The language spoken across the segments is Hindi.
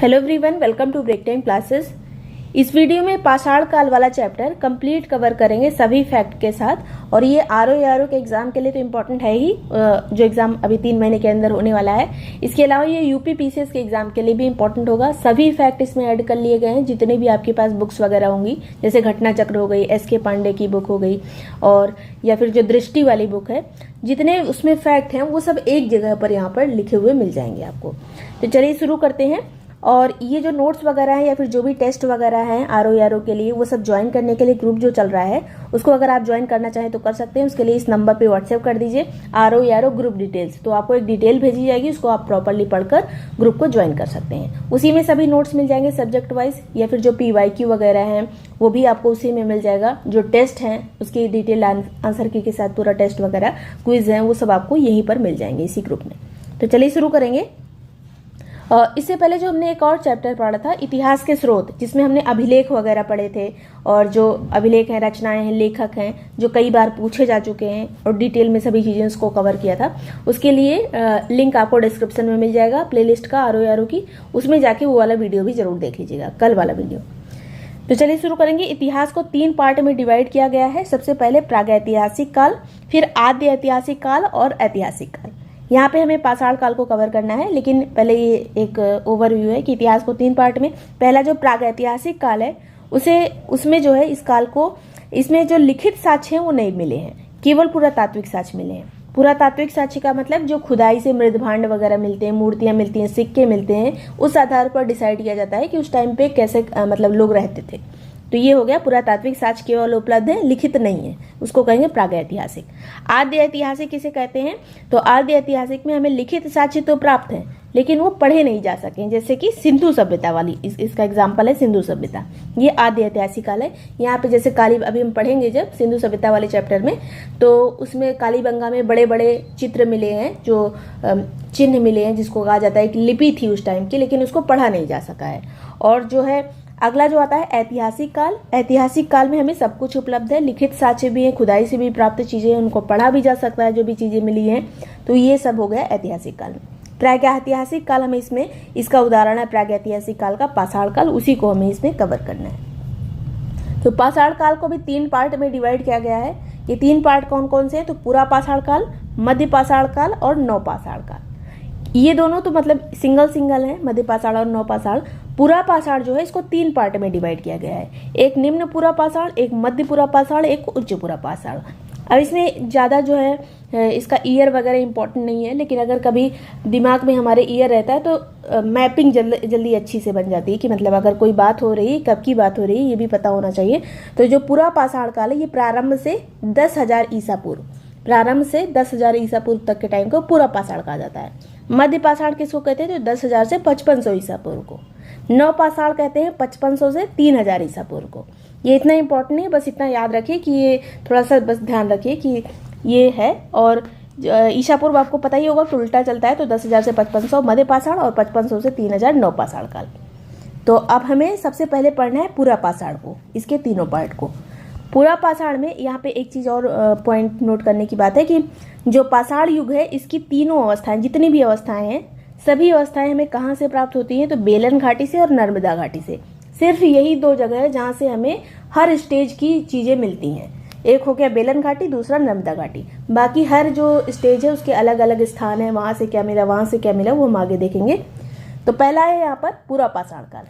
Hello everyone, welcome to Break Time Classes. इस वीडियो में पाषाण काल वाला चैप्टर कंप्लीट कवर करेंगे सभी फैक्ट के साथ। और ये आरओ के एग्जाम के लिए तो इम्पोर्टेंट है ही, जो एग्जाम अभी 3 महीने के अंदर होने वाला है। इसके अलावा ये यूपी पीसीएस के एग्जाम के लिए भी इम्पोर्टेंट होगा। सभी फैक्ट इसमें ऐड कर लिए गए हैं, जितने भी आपके पास बुक्स वगैरह होंगी, जैसे घटना चक्र हो गई, एस के पांडे की बुक हो गई, और या फिर जो दृष्टि वाली बुक है, जितने उसमें फैक्ट हैं वो सब एक जगह पर यहाँ पर लिखे हुए मिल जाएंगे आपको। तो चलिए शुरू करते हैं। और ये जो नोट्स वगैरह हैं या फिर जो भी टेस्ट वगैरह हैं आरओ के लिए, वो सब ज्वाइन करने के लिए ग्रुप जो चल रहा है उसको अगर आप ज्वाइन करना चाहें तो कर सकते हैं। उसके लिए इस नंबर पे व्हाट्सएप कर दीजिए आरओ ग्रुप डिटेल्स, तो आपको एक डिटेल भेजी जाएगी, उसको आप प्रॉपरली पढ़कर ग्रुप को ज्वाइन कर सकते हैं। उसी में सभी नोट्स मिल जाएंगे सब्जेक्ट वाइज, या फिर जो PYQ वगैरह हैं वो भी आपको उसी में मिल जाएगा। जो टेस्ट हैं उसकी डिटेल आंसर की के साथ पूरा टेस्ट वगैरह क्विज हैं वो सब आपको यहीं पर मिल जाएंगे इसी ग्रुप में। तो चलिए शुरू करेंगे। इससे पहले जो हमने एक और चैप्टर पढ़ा था इतिहास के स्रोत, जिसमें हमने अभिलेख वगैरह पढ़े थे, और जो अभिलेख हैं, रचनाएं हैं, लेखक हैं जो कई बार पूछे जा चुके हैं, और डिटेल में सभी चीज़ें उसको कवर किया था। उसके लिए लिंक आपको डिस्क्रिप्शन में मिल जाएगा प्लेलिस्ट का आरओ की, उसमें जाके वो वाला वीडियो भी जरूर देख लीजिएगा, कल वाला वीडियो। तो चलिए शुरू करेंगे। इतिहास को 3 पार्ट में डिवाइड किया गया है। सबसे पहले प्रागैतिहासिक काल, फिर आद्य ऐतिहासिक काल और ऐतिहासिक काल। यहाँ पे हमें पाषाण काल को कवर करना है, लेकिन पहले ये एक ओवरव्यू है कि इतिहास को 3 पार्ट में। पहला जो प्रागैतिहासिक काल है उसमें जो है इस काल को, इसमें जो लिखित साक्ष्य हैं वो नहीं मिले हैं, केवल पुरातात्विक साक्ष्य मिले हैं। पुरातात्विक साक्ष्य का मतलब जो खुदाई से मृदभांड वगैरह मिलते हैं, मूर्तियां मिलती हैं, सिक्के मिलते हैं, उस आधार पर डिसाइड किया जाता है कि उस टाइम पे कैसे मतलब लोग रहते थे। तो ये हो गया पुरातात्विक साक्ष्य केवल उपलब्ध है, लिखित नहीं है, उसको कहेंगे प्रागैतिहासिक। आद्य ऐतिहासिक किसे कहते हैं? तो आद्य ऐतिहासिक में हमें लिखित साक्ष्य तो प्राप्त है, लेकिन वो पढ़े नहीं जा सके, जैसे कि सिंधु सभ्यता वाली, इसका एग्जाम्पल है सिंधु सभ्यता। ये आद्य ऐतिहासिक काल है। यहाँ पे जैसे अभी हम पढ़ेंगे जब सिंधु सभ्यता वाले चैप्टर में, तो उसमें कालीबंगा में बड़े बड़े चित्र मिले हैं, जो चिन्ह मिले हैं, जिसको कहा जाता है कि लिपि थी उस टाइम की, लेकिन उसको पढ़ा नहीं जा सका है। और जो है अगला जो आता है ऐतिहासिक काल। ऐतिहासिक काल में हमें सब कुछ उपलब्ध है, लिखित साक्ष्य भी है, खुदाई से भी प्राप्त चीजें हैं, उनको पढ़ा भी जा सकता है जो भी चीजें मिली हैं। तो ये सब हो गया ऐतिहासिक काल में। प्रागैतिहासिक काल हमें इसमें, इसका उदाहरण है प्रागैतिहासिक काल का पाषाण काल, उसी को हमें इसमें कवर करना है। तो पाषाण काल को भी 3 पार्ट में डिवाइड किया गया है। ये 3 पार्ट कौन कौन से हैं? तो पूरा पाषाण काल, मध्य पाषाण काल और नवपाषाण काल। ये दोनों तो मतलब सिंगल है, मध्य पाषाण और नवपाषाण। पूरा पाषाण जो है इसको 3 पार्ट में डिवाइड किया गया है, एक निम्न पूरा पाषाण, एक मध्य पूरा पाषाण, एक उच्च पूरा पाषाण। अब इसमें ज़्यादा जो है इसका ईयर वगैरह इंपॉर्टेंट नहीं है, लेकिन अगर कभी दिमाग में हमारे ईयर रहता है तो मैपिंग जल्दी अच्छी से बन जाती है, कि मतलब अगर कोई बात हो रही है, कब की बात हो रही है, ये भी पता होना चाहिए। तो जो पूरा पाषाण काल है ये प्रारंभ से 10,000 ईसा पूर्व, प्रारंभ से 10,000 ईसा पूर्व तक के टाइम को पूरा पाषाण कहा जाता है। मध्य पाषाण किसको कहते हैं? तो 10,000 से 5500 ईसा पूर्व को। नवपाषाण कहते हैं 5500 से 3000 ईसा पूर्व को। ये इतना इंपॉर्टेंट नहीं है, बस इतना याद रखिए कि ये थोड़ा सा बस ध्यान रखिए कि ये है। और ईसा पूर्व आपको पता ही होगा कि उल्टा चलता है, तो 10,000 से 5500 मध्य पाषाण और 5500 से 3000 नवपाषाण काल। तो अब हमें सबसे पहले पढ़ना है पूरा पाषाण को, इसके तीनों पार्ट को। पूरा पाषाण में यहाँ पे एक चीज़ और पॉइंट नोट करने की बात है कि जो पाषाण युग है इसकी तीनों अवस्थाएं, जितनी भी अवस्थाएं हैं, सभी अवस्थाएं हमें कहाँ से प्राप्त होती हैं? तो बेलन घाटी से और नर्मदा घाटी से। सिर्फ यही 2 जगह है जहाँ से हमें हर स्टेज की चीज़ें मिलती हैं। एक हो गया बेलन घाटी, दूसरा नर्मदा घाटी। बाकी हर जो स्टेज है उसके अलग अलग स्थान है, वहाँ से क्या मिला, वहाँ से क्या मिला, वो हम आगे देखेंगे। तो पहला है यहाँ पर पूरा पाषाण काल।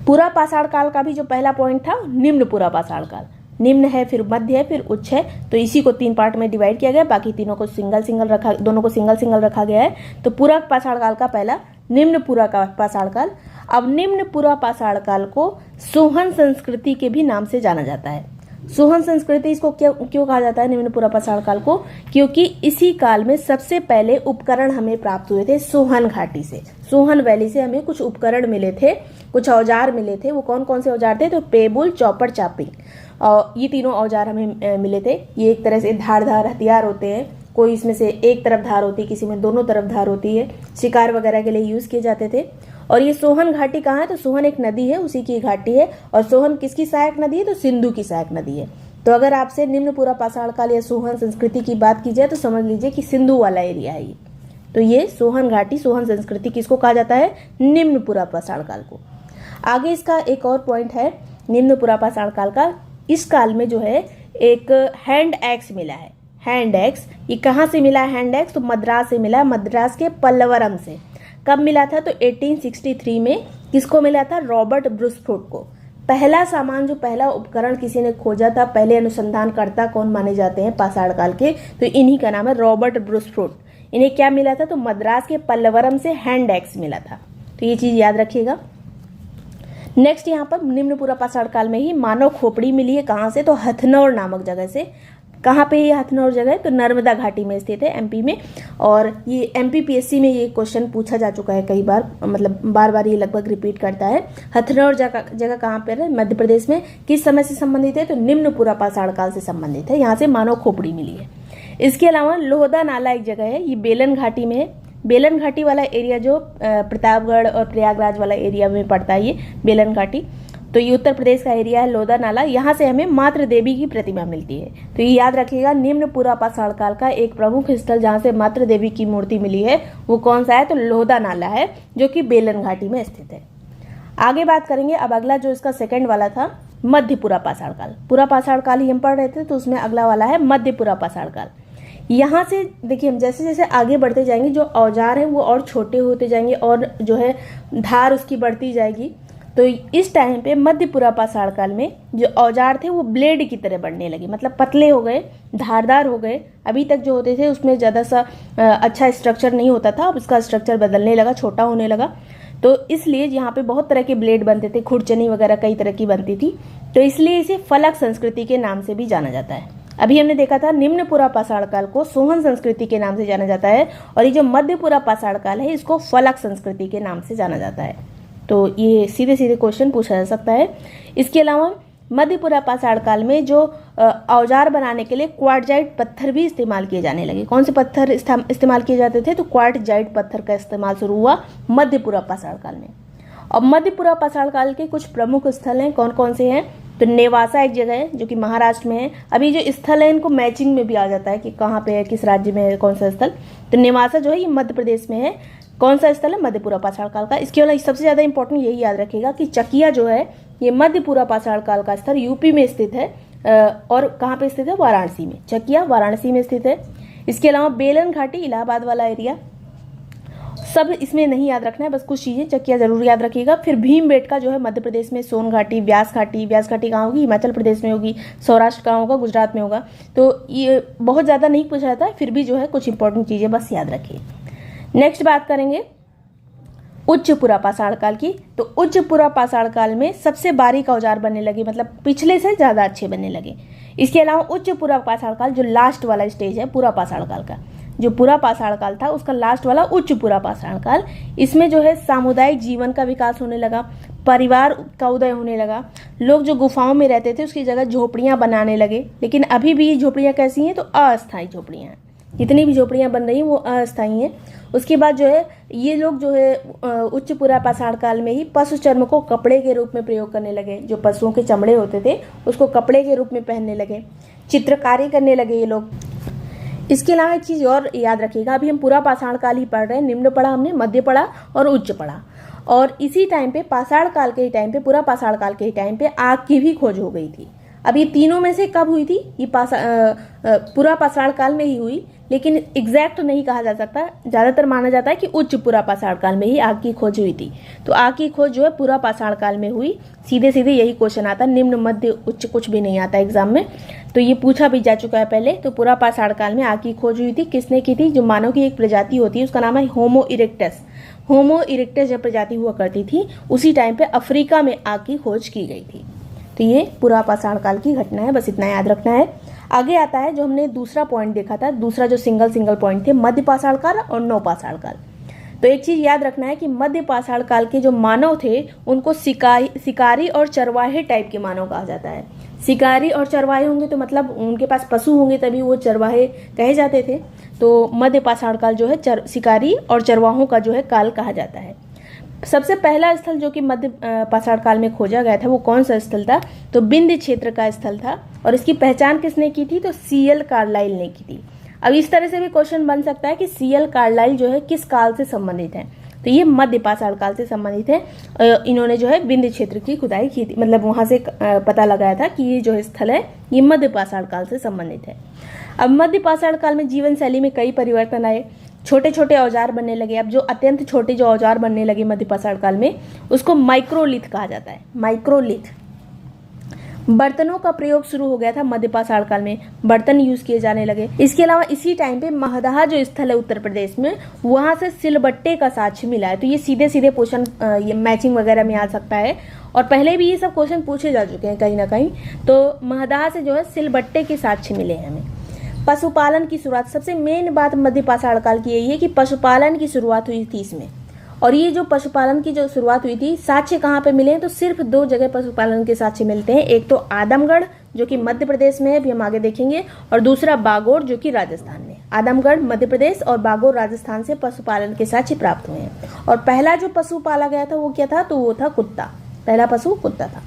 पूरा पाषाण काल का भी जो पहला पॉइंट था, निम्न पूरा पाषाण काल। निम्न है, फिर मध्य है, फिर उच्च है। तो इसी को 3 पार्ट में डिवाइड किया गया, बाकी तीनों को दोनों को सिंगल रखा गया है। तो पूरा पाषाण काल का पहला निम्न पूरा का पाषाण काल। अब निम्न पूरा पाषाण काल को सोहन संस्कृति के भी नाम से जाना जाता है। सोहन संस्कृति इसको क्यों कहा जाता है निम्न पूरा पाषाण काल को? क्योंकि इसी काल में सबसे पहले उपकरण हमें प्राप्त हुए थे सोहन घाटी से, सोहन वैली से हमें कुछ उपकरण मिले थे, कुछ औजार मिले थे। वो कौन कौन से औजार थे? तो पेबुल, चौपड़, चापिंग, और ये तीनों औजार हमें मिले थे। ये एक तरह से धारदार हथियार होते हैं, कोई इसमें से एक तरफ धार होती है, किसी में दोनों तरफ धार होती है, शिकार वगैरह के लिए यूज किए जाते थे। और ये सोहन घाटी कहाँ है? तो सोहन एक नदी है, उसी की घाटी है। और सोहन किसकी सहायक नदी है? तो सिंधु की सहायक नदी है। तो अगर आपसे निम्न पूरा पाषाण काल या सोहन संस्कृति की बात की जाए तो समझ लीजिए कि सिंधु वाला एरिया है ये। तो ये सोहन घाटी, सोहन संस्कृति किसको कहा जाता है? निम्न पुरापाषाण काल को। आगे इसका एक और पॉइंट है निम्न पुरापाषाण काल का। इस काल में जो है एक हैंड एक्स मिला है। हैंड एक्स ये कहाँ से मिला है? हैंड एक्स तो मद्रास से मिला है, मद्रास के पल्लवरम से। कब मिला था? तो 1863 में। किसको मिला था? रॉबर्ट ब्रूसफोर्ड को। पहला सामान, जो पहला उपकरण किसी ने खोजा था, पहले अनुसंधानकर्ता कौन माने जाते हैं पाषाण काल के? तो इन्हीं का नाम है रॉबर्ट ब्रूसफोर्ड। इन्हें क्या मिला था? तो मद्रास के पल्लवरम से हैंड एक्स मिला था। तो ये चीज याद रखिएगा। नेक्स्ट यहाँ पर निम्न पुरापाषाण काल में ही मानव खोपड़ी मिली है। कहाँ से? तो हथनौर नामक जगह से। कहाँ पे ये हथनौर जगह है? तो नर्मदा घाटी में स्थित है, एमपी में। और ये MPPSC में ये क्वेश्चन पूछा जा चुका है कई बार, मतलब बार बार ये लगभग रिपीट करता है। हथनौर जगह कहाँ पर है? मध्य प्रदेश में। किस समय से संबंधित है? तो निम्न पुरापाषाण काल से संबंधित है। यहाँ से मानव खोपड़ी मिली है। इसके अलावा लोहदा नाला एक जगह है, ये बेलन घाटी में है। बेलन घाटी वाला एरिया जो प्रतापगढ़ और प्रयागराज वाला एरिया में पड़ता है, ये बेलन घाटी। तो ये उत्तर प्रदेश का एरिया है, लोहदा नाला। यहाँ से हमें मातृ देवी की प्रतिमा मिलती है। तो ये याद रखिएगा, निम्न पुरापाषाण काल का एक प्रमुख स्थल जहाँ से मातृ देवी की मूर्ति मिली है वो कौन सा है? तो लोहदा नाला है, जो कि बेलन घाटी में स्थित है। आगे बात करेंगे अब अगला, जो इसका सेकंड वाला था मध्य पुरापाषाण काल। पुरापाषाण काल ही हम पढ़ रहे थे, तो उसमें अगला वाला है मध्य पुरापाषाण काल। यहाँ से देखिए, हम जैसे जैसे आगे बढ़ते जाएंगे जो औजार हैं वो और छोटे होते जाएंगे और जो है धार उसकी बढ़ती जाएगी। तो इस टाइम पे मध्य पुरापाषाण काल में जो औजार थे वो ब्लेड की तरह बढ़ने लगे, मतलब पतले हो गए, धारदार हो गए। अभी तक जो होते थे उसमें ज़्यादा सा अच्छा स्ट्रक्चर नहीं होता था, अब उसका स्ट्रक्चर बदलने लगा, छोटा होने लगा। तो इसलिए यहाँ पे बहुत तरह के ब्लेड बनते थे, खुरचनी वगैरह कई तरह की बनती थी। तो इसलिए इसे फलक संस्कृति के नाम से भी जाना जाता है। अभी हमने देखा था निम्न पुरापाषाण काल को सोहन संस्कृति के नाम से जाना जाता है, और ये जो मध्य पुरापाषाण काल है इसको फलक संस्कृति के नाम से जाना जाता है। तो ये सीधे सीधे क्वेश्चन पूछा जा सकता है। इसके अलावा मध्य पुरापाषाण काल में जो औजार बनाने के लिए क्वार्टजाइट पत्थर भी इस्तेमाल किए जाने लगे। कौन से पत्थर इस्तेमाल किए जाते थे? तो क्वार्टजाइट पत्थर का इस्तेमाल शुरू हुआ मध्य पुरापाषाण काल में। और मध्य पुरापाषाण काल के कुछ प्रमुख स्थल हैं, कौन कौन से हैं? तो नेवासा एक जगह है जो कि महाराष्ट्र में है। अभी जो स्थल है इनको मैचिंग में भी आ जाता है कि कहाँ पे है, किस राज्य में है, कौन सा स्थल। तो नेवासा जो है ये मध्य प्रदेश में है। कौन सा स्थल है? मध्य पुरापाषाण काल का। इसके अलावा सबसे ज्यादा इंपॉर्टेंट यही याद रखिएगा कि चकिया जो है ये मध्य पुरापाषाण काल का स्थल यूपी में स्थित है। और कहाँ पे स्थित है? वाराणसी में। चकिया वाराणसी में स्थित है। इसके अलावा बेलन घाटी इलाहाबाद वाला एरिया, सब इसमें नहीं याद रखना है, बस कुछ चीजें चकिया जरूर याद रखिएगा। फिर भीमबेटका जो है मध्य प्रदेश में, सोन घाटी, व्यास घाटी। व्यास घाटी कहाँ होगी? हिमाचल प्रदेश में होगी। सौराष्ट्र कहाँ होगा? गुजरात में होगा। तो ये बहुत ज्यादा नहीं पूछा जाता है, फिर भी जो है कुछ इंपॉर्टेंट चीजें बस याद रखिए। नेक्स्ट बात करेंगे उच्च पुरापाषाण काल की। तो उच्च पुरापाषाण काल में सबसे बारीक औजार बनने लगे, मतलब पिछले से ज्यादा अच्छे बनने लगे। इसके अलावा उच्च पुरापाषाण काल जो लास्ट वाला स्टेज है पुरापाषाण काल का, जो पुरापाषाण काल था उसका लास्ट वाला उच्च पुरापाषाण काल, इसमें जो है सामुदायिक जीवन का विकास होने लगा, परिवार का उदय होने लगा। लोग जो गुफाओं में रहते थे उसकी जगह झोपड़ियां बनाने लगे। लेकिन अभी भी झोपड़ियां कैसी हैं? तो अस्थायी झोपड़ियां हैं। जितनी भी झोपड़ियां बन रही हैं वो अस्थायी हैं। उसके बाद जो है ये लोग जो है उच्च पुरापाषाण काल में ही पशु चर्म को कपड़े के रूप में प्रयोग करने लगे। जो पशुओं के चमड़े होते थे उसको कपड़े के रूप में पहनने लगे, चित्रकारी करने लगे ये लोग। इसके अलावा एक चीज और याद रखिएगा, अभी हम पुरापाषाण काल ही पढ़ रहे हैं, निम्न पढ़ा हमने, मध्य पढ़ा और उच्च पढ़ा। और इसी टाइम पे पाषाण काल के ही टाइम पे, पुरापाषाण काल के ही टाइम पे आग की भी खोज हो गई थी। अब ये तीनों में से कब हुई थी? ये पुरापाषाण काल में ही हुई, लेकिन एग्जैक्ट नहीं कहा जा सकता। ज्यादातर माना जाता है कि उच्च पुरापाषाण काल में ही आग की खोज हुई थी। तो आग की खोज जो है पुरापाषाण काल में हुई। सीधे सीधे यही क्वेश्चन आता है, निम्न मध्य उच्च कुछ भी नहीं आता एग्जाम में। तो ये पूछा भी जा चुका है पहले। तो पुरापाषाण काल में आग की खोज हुई थी। किसने की थी? जो मानव की एक प्रजाति होती है उसका नाम है होमो इरेक्टस। होमो इरेक्टस जब प्रजाति हुआ करती थी उसी टाइम पे अफ्रीका में आग की खोज की गई थी। तो ये पुरापाषाण काल की घटना है, बस इतना याद रखना है। आगे आता है जो हमने दूसरा पॉइंट देखा था, दूसरा जो सिंगल पॉइंट थे, मध्य पाषाण काल और नवपाषाण काल। तो एक चीज याद रखना है कि मध्य पाषाण काल के जो मानव थे उनको शिकारी और चरवाहे टाइप के मानव कहा जाता है। शिकारी और चरवाहे होंगे तो मतलब उनके पास पशु होंगे तभी वो चरवाहे कहे जाते थे। तो मध्य पाषाण काल जो है शिकारी और चरवाहों का जो है काल कहा जाता है। सबसे पहला स्थल जो कि मध्य पाषाण काल में खोजा गया था वो कौन सा स्थल था? तो बिंद क्षेत्र का स्थल था। और इसकी पहचान किसने की थी? तो CL कार्लाइल ने की थी। अब इस तरह से भी क्वेश्चन बन सकता है कि सीएल कार्लाइल जो है किस काल से संबंधित है, तो ये मध्य पाषाण काल से संबंधित है। इन्होंने जो है विंध्य क्षेत्र की खुदाई की थी, मतलब वहां से पता लगाया था कि ये जो स्थल है ये मध्य पाषाण काल से संबंधित है। अब मध्य पाषाण काल में जीवन शैली में कई परिवर्तन आए, छोटे छोटे औजार बनने लगे। अब जो अत्यंत छोटे जो औजार बनने लगे मध्य पाषाण काल में उसको माइक्रोलिथ कहा जाता है, माइक्रोलिथ। बर्तनों का प्रयोग शुरू हो गया था मध्य पाषाण काल में, बर्तन यूज किए जाने लगे। इसके अलावा इसी टाइम पे महदाह जो स्थल है उत्तर प्रदेश में, वहां से सिलबट्टे का साक्ष्य मिला है। तो ये सीधे सीधे क्वेश्चन ये मैचिंग वगैरह में आ सकता है, और पहले भी ये सब क्वेश्चन पूछे जा चुके हैं कहीं ना कहीं। तो महदाह से जो है सिलबट्टे के साक्ष्य मिले हैं हमें। पशुपालन की शुरुआत, सबसे मेन बात मध्य पाषाण काल की यही है कि पशुपालन की शुरुआत हुई थी इसमें। और ये जो पशुपालन की जो शुरुआत हुई थी, साक्ष्य कहाँ पे मिले हैं, तो सिर्फ 2 जगह पशुपालन के साक्ष्य मिलते हैं। एक तो आदमगढ़ जो कि मध्य प्रदेश में है, भी हम आगे देखेंगे, और दूसरा बागोर जो कि राजस्थान में। आदमगढ़ मध्य प्रदेश और बागोर राजस्थान से पशुपालन के साक्ष्य प्राप्त हुए हैं। और पहला जो पशु पाला गया था वो क्या था, तो वो था कुत्ता, पहला पशु कुत्ता था।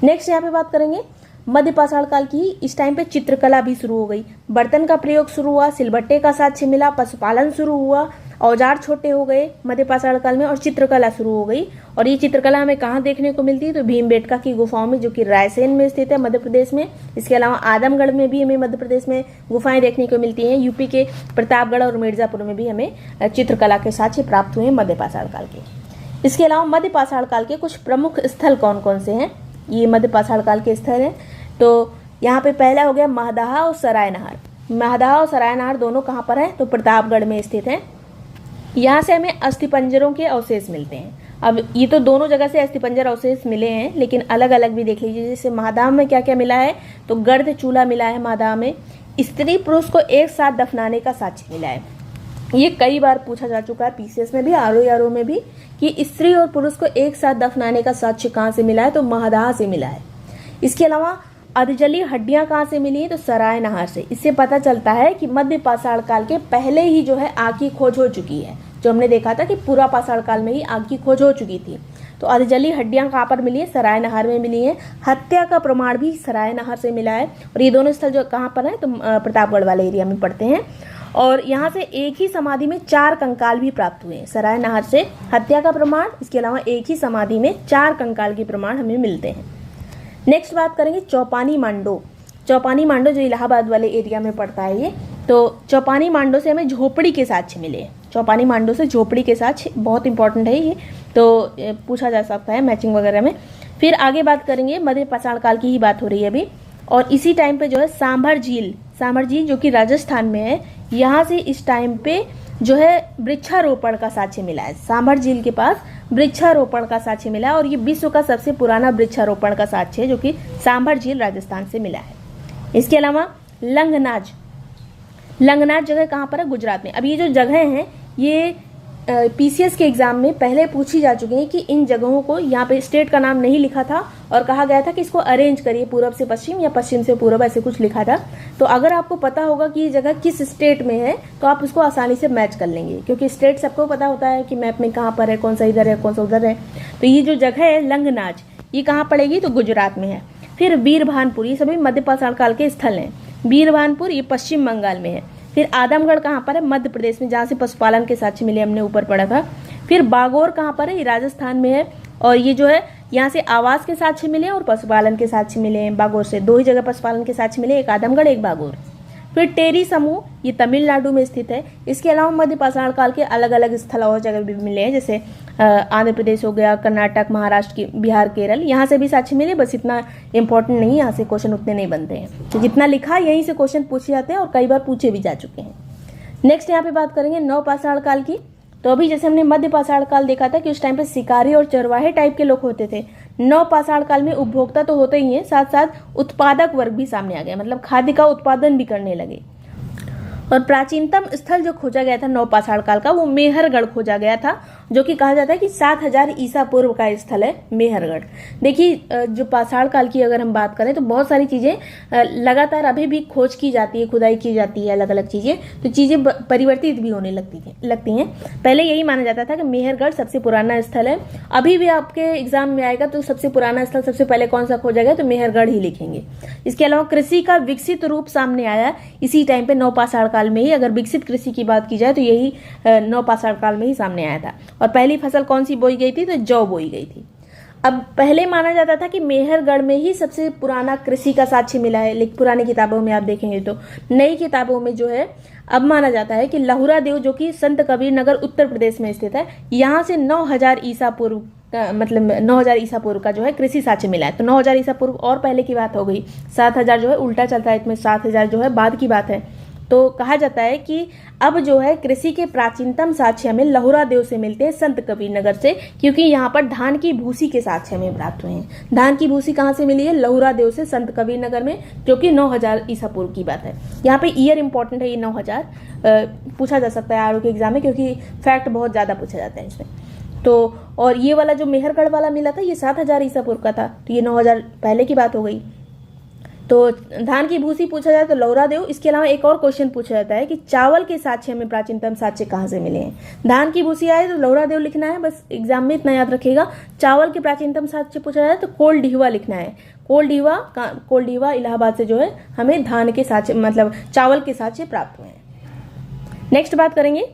नेक्स्ट यहाँ पे बात करेंगे मध्य पाषाण काल की। इस टाइम पे चित्रकला भी शुरू हो गई, बर्तन का प्रयोग शुरू हुआ, सिलबट्टे का साक्ष्य मिला, पशुपालन शुरू हुआ, औजार छोटे हो गए मध्य पाषाण काल में, और चित्रकला शुरू हो गई। और ये चित्रकला हमें कहाँ देखने को मिलती है, तो भीमबेटका की गुफाओं में, जो कि रायसेन में स्थित है मध्य प्रदेश में। इसके अलावा आदमगढ़ में भी हमें मध्य प्रदेश में गुफाएं देखने को मिलती हैं। यूपी के प्रतापगढ़ और मिर्जापुर में भी हमें चित्रकला के साक्ष्य प्राप्त हुए मध्य पाषाण काल के। इसके अलावा मध्य पाषाण काल के कुछ प्रमुख स्थल कौन कौन से हैं, ये मध्य पाषाण काल के स्थल हैं। तो यहाँ पे पहला हो गया महदाह और सरायनहार। महदाह और सरायनहार दोनों कहाँ पर है, तो प्रतापगढ़ में स्थित हैं। यहाँ से हमें अस्थिपंजरों के अवशेष मिलते हैं। अब ये तो दोनों जगह से अस्थिपंजर अवशेष मिले हैं, लेकिन अलग अलग भी देख लीजिए। जैसे महदाह में क्या क्या मिला है, तो गर्द चूल्हा मिला है महदाह में। स्त्री पुरुष को एक साथ दफनाने का साक्ष्य मिला है। ये कई बार पूछा जा चुका है पीसीएस में भी, आरओ में भी, कि स्त्री और पुरुष को एक साथ दफनाने का साक्ष्य कहाँ से मिला है, तो महदाह से मिला है। इसके अलावा अधजली हड्डियां कहाँ से मिली है, तो सरायनहार से। इससे पता चलता है कि मध्य पाषाण काल के पहले ही जो है आग की खोज हो चुकी है। जो हमने देखा था कि पूरा पाषाण काल में ही आग की खोज हो चुकी थी। तो अधजली हड्डियां कहाँ पर मिली है, सरायनहार में मिली है। हत्या का प्रमाण भी सरायनहार से मिला है। और ये दोनों स्थल जो कहाँ पर है, तो प्रतापगढ़ वाले एरिया में पड़ते हैं। और यहाँ से एक ही समाधि में 4 कंकाल भी प्राप्त हुए हैं। सरायनहार से हत्या का प्रमाण, इसके अलावा एक ही समाधि में 4 कंकाल के प्रमाण हमें मिलते हैं। नेक्स्ट बात करेंगे चौपानी मांडो। चौपानी मांडो जो इलाहाबाद वाले एरिया में पड़ता है ये। तो चौपानी मांडो से हमें झोपड़ी के साक्ष्य मिले। चौपानी मांडो से झोपड़ी के साक्ष्य बहुत इंपॉर्टेंट है ये, तो पूछा जा सकता है मैचिंग वगैरह में। फिर आगे बात करेंगे, मध्य पाषाण काल की ही बात हो रही है अभी। और इसी टाइम पे जो है सांभर झील जो कि राजस्थान में है, यहाँ से इस टाइम पे जो है वृक्षारोपण का साक्ष्य मिला है। सांभर झील के पास वृक्षारोपण का साक्ष्य मिला है, और ये विश्व का सबसे पुराना वृक्षारोपण का साक्ष्य है, जो कि सांभर झील राजस्थान से मिला है। इसके अलावा लंगनाज जगह कहाँ पर है, गुजरात में। अब ये जो जगह हैं ये पीसीएस के एग्जाम में पहले पूछी जा चुकी हैं कि इन जगहों को, यहाँ पे स्टेट का नाम नहीं लिखा था और कहा गया था कि इसको अरेंज करिए पूर्व से पश्चिम या पश्चिम से पूर्व, ऐसे कुछ लिखा था। तो अगर आपको पता होगा कि ये जगह किस स्टेट में है तो आप उसको आसानी से मैच कर लेंगे, क्योंकि स्टेट सबको पता होता है कि मैप में कहाँ पर है, कौन सा इधर है कौन सा उधर है। तो ये जो जगह है लंगनाज, ये कहाँ पड़ेगी, तो गुजरात में है। फिर वीरभानपुर, ये सभी मध्य पाषाण काल के स्थल हैं। वीरभानपुर ये पश्चिम बंगाल में है। फिर आदमगढ़ कहाँ पर है, मध्य प्रदेश में, जहाँ से पशुपालन के साक्ष्य मिले, हमने ऊपर पढ़ा था। फिर बागोर कहाँ पर है, ये राजस्थान में है। और ये जो है यहाँ से आवास के साक्ष्य मिले और पशुपालन के साक्ष्य मिले हैं। बागोर से 2 ही जगह पशुपालन के साक्ष्य मिले, एक आदमगढ़ एक बागोर। फिर टेरी समूह, ये तमिलनाडु में स्थित है। इसके अलावा मध्य पाषाण काल के अलग अलग स्थल और जगह भी मिले हैं, जैसे आंध्र प्रदेश हो गया, कर्नाटक, महाराष्ट्र, बिहार, केरल, यहाँ से भी साक्ष्य मिले। बस इतना इंपॉर्टेंट नहीं, यहाँ से क्वेश्चन उतने नहीं बनते हैं। तो जितना लिखा यहीं से क्वेश्चन पूछे जाते हैं और कई बार पूछे भी जा चुके हैं। नेक्स्ट यहाँ पे बात करेंगे नवपाषाण काल की। तो अभी जैसे हमने मध्य पाषाण काल देखा था कि उस टाइम पे शिकारी और चरवाहे टाइप के लोग होते थे। नवपाषाण काल में उपभोक्ता तो होते ही हैं, साथ साथ उत्पादक वर्ग भी सामने आ गया, मतलब खाद्य का उत्पादन भी करने लगे। और प्राचीनतम स्थल जो खोजा गया था नवपाषाण काल का, वो मेहरगढ़ खोजा गया था। जो कि कहा जाता है कि 7000 ईसा पूर्व का स्थल है मेहरगढ़। देखिए जो पाषाण काल की अगर हम बात करें तो बहुत सारी चीजें लगातार अभी भी खोज की जाती है, खुदाई की जाती है, अलग अलग चीजें, तो चीजें परिवर्तित भी होने लगती हैं। पहले यही माना जाता था कि मेहरगढ़ सबसे पुराना स्थल है। अभी भी आपके एग्जाम में आएगा तो सबसे पुराना स्थल सबसे पहले कौन सा खोजा गया, तो मेहरगढ़ ही लिखेंगे। इसके अलावा कृषि का विकसित रूप सामने आया इसी टाइम पे नवपाषाण काल में ही। अगर विकसित कृषि की बात की जाए तो यही नवपाषाण काल में ही सामने आया था। और पहली फसल कौन सी बोई गई थी, तो जौ बोई गई थी। अब पहले माना जाता था कि मेहरगढ़ में ही सबसे पुराना कृषि का साक्ष्य मिला है, लेकिन पुरानी किताबों में आप देखेंगे तो, नई किताबों में जो है अब माना जाता है कि लहुरा देव जो कि संत कबीर नगर उत्तर प्रदेश में स्थित है, यहाँ से 9000 ईसा पूर्व मतलब 9000 ईसा पूर्व का जो है कृषि साक्ष्य मिला है। तो 9000 ईसा पूर्व और पहले की बात हो गई, 7000 जो है उल्टा चलता है, इसमें 7000 जो है बाद की बात है। तो कहा जाता है कि अब जो है कृषि के प्राचीनतम साक्ष्य हमें लहुरा देव से मिलते हैं, संत कबीर नगर से, क्योंकि यहाँ पर धान की भूसी के साक्ष्य हमें प्राप्त हुए हैं। धान की भूसी कहाँ से मिली है, लहुरा देव से, संत कबीर नगर में, जो कि 9000 ईसा पूर्व की बात है। यहाँ पे ईयर इंपॉर्टेंट है, ये 9000 पूछा जा सकता है आरओ के एग्जाम में, क्योंकि फैक्ट बहुत ज्यादा पूछा जाता है इसमें। तो और ये वाला जो मेहरगढ़ वाला मिला था ये 7000 ईसा पूर्व का था, तो ये 9000 पहले की बात हो गई। तो धान की भूसी पूछा जाए तो लौरा देव। इसके अलावा एक और क्वेश्चन पूछा जाता है कि चावल के साक्ष्य हमें प्राचीनतम साक्ष्य कहाँ से मिले हैं। धान की भूसी आए तो लौरा देव लिखना है, बस एग्जाम में इतना याद रखिएगा। चावल के प्राचीनतम साक्ष्य पूछा जाए तो कोलडीहवा लिखना है। कोलडीहवा इलाहाबाद से जो है हमें धान के साक्ष्य मतलब चावल के साक्ष्य प्राप्त हुए हैं। नेक्स्ट बात करेंगे,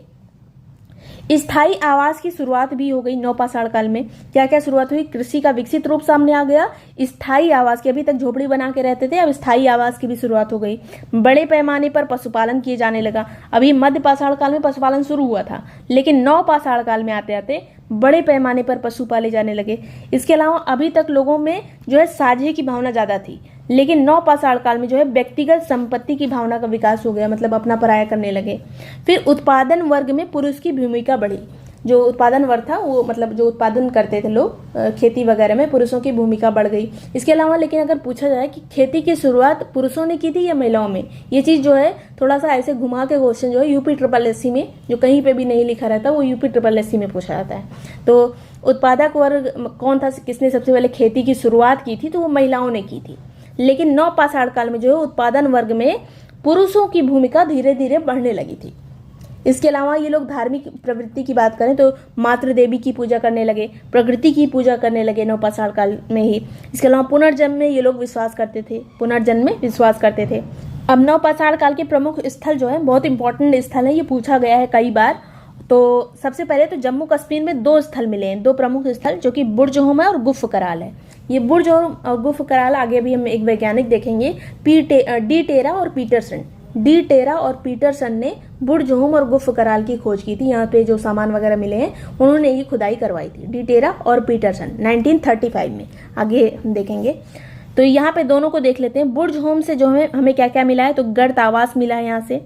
स्थायी आवास की शुरुआत भी हो गई नवपाषाण काल में। क्या क्या शुरुआत हुई, कृषि का विकसित रूप सामने आ गया, स्थायी आवास की, अभी तक झोपड़ी बना के रहते थे, अब स्थायी आवास की भी शुरुआत हो गई। बड़े पैमाने पर पशुपालन किए जाने लगा। अभी मध्य पाषाण काल में पशुपालन शुरू हुआ था, लेकिन नवपाषाण काल में आते आते बड़े पैमाने पर पशु पाले जाने लगे। इसके अलावा अभी तक लोगों में जो है साझे की भावना ज्यादा थी, लेकिन नवपाषाण काल में जो है व्यक्तिगत संपत्ति की भावना का विकास हो गया, मतलब अपना पराया करने लगे। फिर उत्पादन वर्ग में पुरुष की भूमिका बढ़ी। जो उत्पादन वर्ग था वो मतलब जो उत्पादन करते थे लोग खेती वगैरह में, पुरुषों की भूमिका बढ़ गई। इसके अलावा लेकिन अगर पूछा जाए कि खेती की शुरुआत पुरुषों ने की थी या महिलाओं में, ये चीज जो है थोड़ा सा ऐसे घुमा के क्वेश्चन जो है यूपी ट्रिपल एससी में जो कहीं पे भी नहीं लिखा रहता वो यूपी ट्रिपल एससी में पूछा जाता है। तो उत्पादक वर्ग कौन था, किसने सबसे पहले खेती की शुरुआत की थी, तो वो महिलाओं ने की थी। लेकिन नवपाषाण काल में जो है उत्पादन वर्ग में पुरुषों की भूमिका धीरे धीरे बढ़ने लगी थी। इसके अलावा ये लोग धार्मिक प्रवृत्ति की बात करें तो मातृ देवी की पूजा करने लगे, प्रकृति की पूजा करने लगे नवपाषाण काल में ही। इसके अलावा पुनर्जन्म में ये लोग विश्वास करते थे, पुनर्जन्म में विश्वास करते थे। अब नवपाषाण काल के प्रमुख स्थल जो है बहुत इंपॉर्टेंट स्थल है, ये पूछा गया है कई बार। तो सबसे पहले तो जम्मू कश्मीर में 2 स्थल मिले हैं, 2 प्रमुख स्थल, जो कि बुर्ज होम है और गुफ कराल है। ये बुर्ज और गुफ कराल आगे भी हम एक वैज्ञानिक देखेंगे, डी टेरा और पीटरसन। डी टेरा और पीटरसन ने बुर्ज होम और गुफ कराल की खोज की थी। यहाँ पे जो सामान वगैरह मिले हैं उन्होंने ये खुदाई करवाई थी, डी टेरा और पीटरसन 1935 में। आगे हम देखेंगे, तो यहाँ पे दोनों को देख लेते हैं। बुर्ज होम से जो है हमें क्या क्या मिला है, तो गर्त आवास मिला है। यहाँ से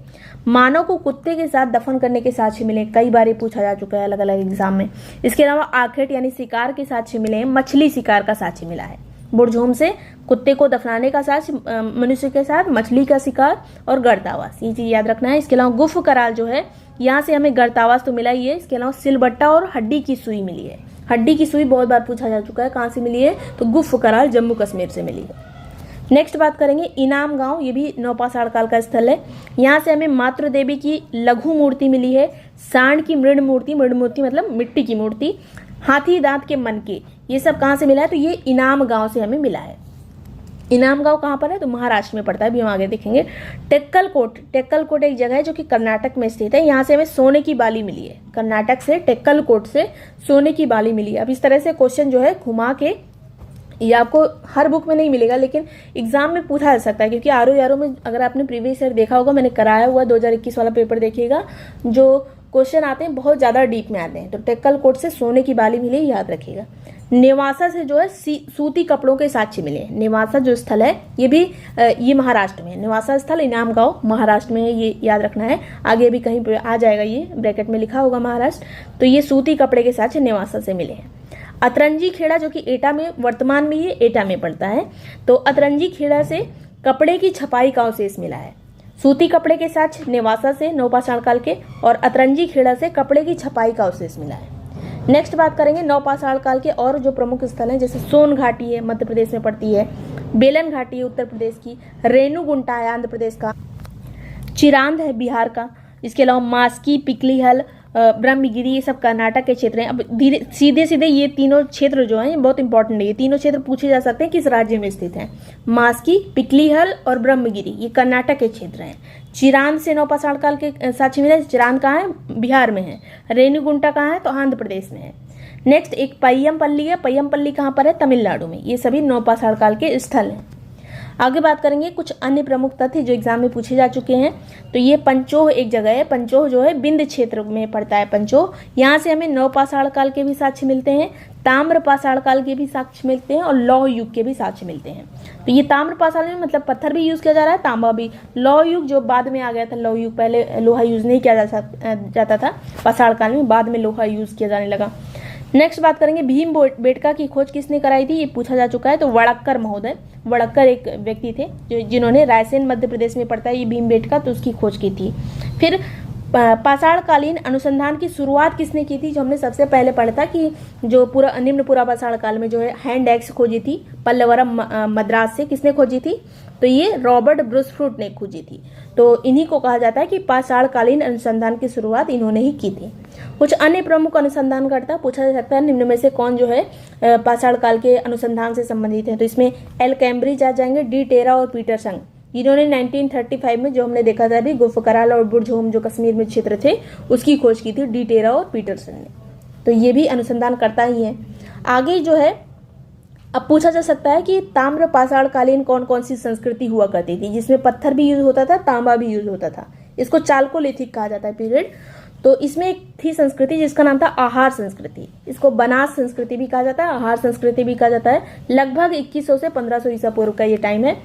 मानव को कुत्ते के साथ दफन करने के साक्ष्य मिले, कई बार ये पूछा जा चुका है अलग अलग एग्जाम में। इसके अलावा आखेट यानी शिकार के साक्ष्य मिले हैं, मछली शिकार का साक्ष्य मिला है। बुर्ज होम से कुत्ते को दफनाने का साक्ष्य, मनुष्य के साथ मछली का शिकार और गर्त आवास, ये चीज याद रखना है। इसके अलावा गुफ कराल जो है यहाँ से हमें गर्त आवास तो मिला ही है। इसके अलावा सिलबट्टा और हड्डी की सुई मिली है। हड्डी की सुई बहुत बार पूछा जा चुका है, कहाँ से मिली है, तो गुफ कराल जम्मू कश्मीर से मिली है। नेक्स्ट बात करेंगे इनाम गांव, ये भी नवपाषाण काल का स्थल है। यहाँ से हमें मातृ देवी की लघु मूर्ति मिली है, सांड की मृण मूर्ति मतलब मिट्टी की मूर्ति, हाथी दांत के मनके, ये सब कहाँ से मिला है, तो ये इनाम गांव से हमें मिला है। इनाम गांव कहाँ पर है, तो महाराष्ट्र में पड़ता है, भी हम आगे देखेंगे। टेक्कलकोट एक जगह है जो कि कर्नाटक में स्थित है। यहाँ से हमें सोने की बाली मिली है, कर्नाटक से टेक्कलकोट से सोने की बाली मिली है। अब इस तरह से क्वेश्चन जो है घुमा के, ये आपको हर बुक में नहीं मिलेगा लेकिन एग्जाम में पूछा जा सकता है, क्योंकि आरओ में अगर आपने प्रीवियस ईयर देखा होगा, मैंने कराया हुआ 2021 वाला पेपर देखिएगा, जो क्वेश्चन आते हैं बहुत ज्यादा डीप में आते हैं। तो टेक्कलकोट से सोने की बाली मिली, याद रखिएगा। नेवासा से जो है सूती कपड़ों के साक्ष्य मिले। नेवासा जो स्थल है ये भी ये महाराष्ट्र में है। नेवासा स्थल इनाम गांव महाराष्ट्र में है, ये याद रखना है। आगे भी कहीं पे आ जाएगा, ये ब्रैकेट में लिखा होगा महाराष्ट्र। तो ये सूती कपड़े के साक्ष्य नेवासा से मिले हैं। अतरंजी खेड़ा जो कि एटा में, वर्तमान में ये एटा में पड़ता है, तो अतरंजी खेड़ा से कपड़े की छपाई का अवशेष मिला है। सूती कपड़े के साक्ष्य नेवासा से नवपाषाण काल के, और अतरंजी खेड़ा से कपड़े की छपाई का अवशेष मिला है। नेक्स्ट बात करेंगे नवपाषाण काल के और जो प्रमुख स्थल हैं, जैसे सोन घाटी है मध्य प्रदेश में पड़ती है, बेलन घाटी है उत्तर प्रदेश की, रेणुगुंटा है आंध्र प्रदेश का, चिरांद है बिहार का, इसके अलावा मास्की, पिकलीहल, ब्रह्मगिरी, ये सब कर्नाटक के क्षेत्र हैं। अब धीरे सीधे सीधे ये तीनों क्षेत्र जो हैं ये बहुत इंपॉर्टेंट है। ये तीनों क्षेत्र पूछे जा सकते हैं किस राज्य में स्थित हैं। मास्की, पिकलीहल और ब्रह्मगिरी ये कर्नाटक के क्षेत्र हैं। चिरांद से नवपाषाण काल के साक्ष्य मिले। चिरांद कहाँ है? बिहार में है। रेणुगुंटा कहाँ है? तो आंध्र प्रदेश में है। नेक्स्ट एक पय्यमपल्ली है। पय्यमपल्ली कहाँ पर है? तमिलनाडु में। ये सभी नवपाषाण काल के स्थल हैं। आगे बात करेंगे कुछ अन्य प्रमुख तथ्य जो एग्जाम में पूछे जा चुके हैं। तो ये पंचोह एक जगह है। पंचोह जो है बिंद क्षेत्र में पड़ता है। पंचोह, यहाँ से हमें नवपाषाण काल के भी साक्ष्य मिलते हैं, ताम्रपाषाण काल के भी साक्ष्य मिलते हैं और लौह युग के भी साक्ष्य मिलते हैं। तो ये ताम्रपाषाण में मतलब पत्थर भी यूज किया जा रहा है, तांबा भी। लौह युग जो बाद में आ गया था, लौह युग पहले लोहा यूज नहीं किया जाता था पाषाण काल में, बाद में लोहा यूज किया जाने लगा। नेक्स्ट बात करेंगे भीम बेटका की खोज किसने कराई थी, ये पूछा जा चुका है। तो वड़क्कर महोदय, वड़क्कर एक व्यक्ति थे जिन्होंने रायसेन मध्य प्रदेश में पड़ता है ये भीम बेटका, तो उसकी खोज की थी। फिर पाषाणकालीन अनुसंधान की शुरुआत किसने की थी, जो हमने सबसे पहले पढ़ा था कि जो पूरा निम्न पुरापाषाण काल में जो है हैंड एक्स खोजी थी पल्लवरम मद्रास से, किसने खोजी थी, तो ये रॉबर्ट ब्रूसफ्रूट ने खोजी थी। तो इन्हीं को कहा जाता है कि पाषाणकालीन अनुसंधान की शुरुआत इन्होंने ही की थी। कुछ अन्य प्रमुख अनुसंधानकर्ता पूछा जा सकता है निम्न में से कौन जो है पाषाण काल के अनुसंधान से संबंधित है। तो इसमें एल कैम्ब्रिज आ जाएंगे, डी टेरा और पीटरसन, जिन्होंने 1935 में जो हमने देखा था अभी गुफकराल और बुर्जहोम जो कश्मीर में क्षेत्र थे उसकी खोज की थी डी टेरा और पीटरसन ने। तो ये भी अनुसंधान करता ही है। आगे जो है अब पूछा जा सकता है कि ताम्र पाषाणकालीन कौन कौन सी संस्कृति हुआ करती थी, जिसमें पत्थर भी यूज होता था, तांबा भी यूज होता था। इसको चालकोलिथिक कहा जाता है पीरियड। तो इसमें एक थी संस्कृति जिसका नाम था आहार संस्कृति। इसको बनास संस्कृति भी कहा जाता है, आहार संस्कृति भी कहा जाता है। लगभग 2100 से 1500 ईसा पूर्व का ये टाइम है।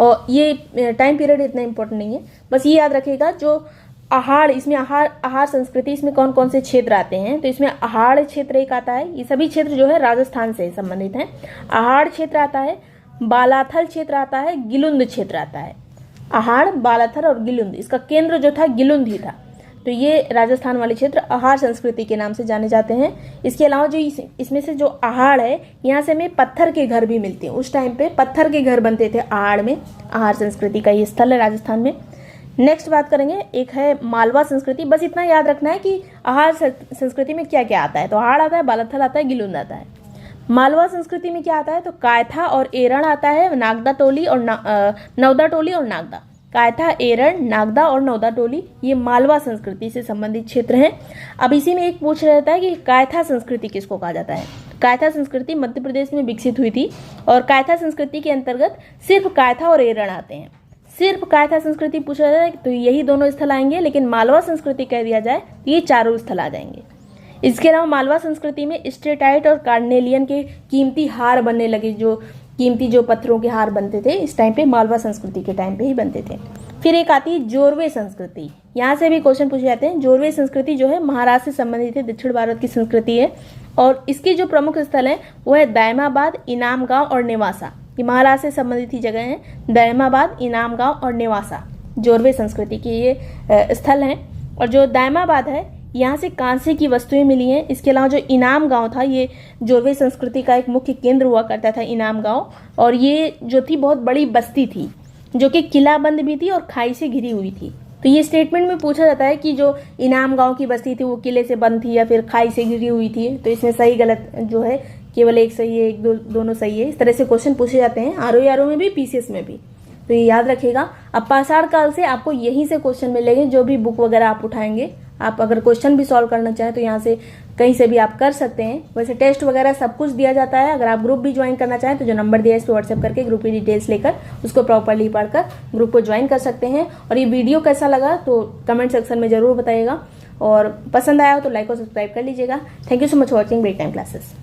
और ये टाइम पीरियड इतना इंपॉर्टेंट नहीं है, बस ये याद रखिएगा जो आहार, इसमें आहार संस्कृति, इसमें कौन कौन से क्षेत्र आते हैं। तो इसमें आहार क्षेत्र एक आता है, ये सभी क्षेत्र जो है राजस्थान से संबंधित हैं। आहार क्षेत्र आता है, बालाथल क्षेत्र आता है, गिलुंद क्षेत्र आता है। आहार, बालाथल और गिलुंद, इसका केंद्र जो था गिलुंद ही था। तो ये राजस्थान वाले क्षेत्र आहार संस्कृति के नाम से जाने जाते हैं। इसके अलावा जो इसमें से जो आहार है, यहाँ से हमें पत्थर के घर भी मिलते हैं। उस टाइम पे पत्थर के घर बनते थे आहार में। आहार संस्कृति का ये स्थल है राजस्थान में। नेक्स्ट बात करेंगे, एक है मालवा संस्कृति। बस इतना याद रखना है कि आहार संस्कृति में क्या क्या आता है। तो आहार आता है, बालाथल आता है, गिलुंद आता है। मालवा संस्कृति में क्या आता है, तो कायथा और एरण आता है, नागदा टोली और नवदा टोली और नागदा। कायथा, एरण, नागदा और नवदा टोली ये मालवा संस्कृति से संबंधित क्षेत्र हैं। अब इसी में एक पूछ रहता है कि कायथा संस्कृति किसको कहा जाता है। कायथा संस्कृति मध्य प्रदेश में विकसित हुई थी और कायथा संस्कृति के अंतर्गत सिर्फ कायथा और एरण आते हैं। सिर्फ कायथा संस्कृति पूछा जाए तो यही दोनों स्थल आएंगे, लेकिन मालवा संस्कृति कह दिया जाए तो ये चारों स्थल आ जाएंगे। इसके अलावा मालवा संस्कृति में स्टेटाइट और कार्नेलियन के कीमती हार बनने लगे। जो कीमती जो पत्थरों के हार बनते थे इस टाइम पे मालवा संस्कृति के टाइम पे ही बनते थे। फिर एक आती है जोरवे संस्कृति। यहाँ से भी क्वेश्चन पूछे जाते हैं। जोरवे संस्कृति जो है महाराष्ट्र से संबंधित है, दक्षिण भारत की संस्कृति है और इसके जो प्रमुख स्थल हैं वो है दायमाबाद, इनाम गांव और नेवासा। ये महाराष्ट्र से संबंधित ही जगह हैं, दायमाबाद, इनाम गांव और नेवासा जोरवे संस्कृति के ये स्थल हैं। और जो दायमाबाद है यहाँ से कांसे की वस्तुएं मिली हैं। इसके अलावा जो इनाम गांव था ये जोरवे संस्कृति का एक मुख्य केंद्र हुआ करता था इनाम गांव, और ये जो थी बहुत बड़ी बस्ती थी जो कि किलाबंद भी थी और खाई से घिरी हुई थी। तो ये स्टेटमेंट में पूछा जाता है कि जो इनाम गांव की बस्ती थी वो किले से बंद थी या फिर खाई से घिरी हुई थी। तो इसमें सही गलत जो है केवल एक सही है, एक दोनों सही है। इस तरह से क्वेश्चन पूछे जाते हैं आरओ में भी, पीसीएस में भी। तो ये याद रखिएगा। अब पाषाण काल से आपको यहीं से क्वेश्चन मिलेंगे, जो भी बुक वगैरह आप उठाएंगे। आप अगर क्वेश्चन भी सॉल्व करना चाहें तो यहाँ से कहीं से भी आप कर सकते हैं। वैसे टेस्ट वगैरह सब कुछ दिया जाता है। अगर आप ग्रुप भी ज्वाइन करना चाहें तो जो नंबर दिया है इस पर व्हाट्सएप करके ग्रुप की डिटेल्स लेकर उसको प्रॉपरली पढ़कर ग्रुप को ज्वाइन कर सकते हैं। और ये वीडियो कैसा लगा तो कमेंट सेक्शन में जरूर बताइएगा, और पसंद आया हो तो लाइक और सब्सक्राइब कर लीजिएगा। Thank you so much for watching Break Time classes.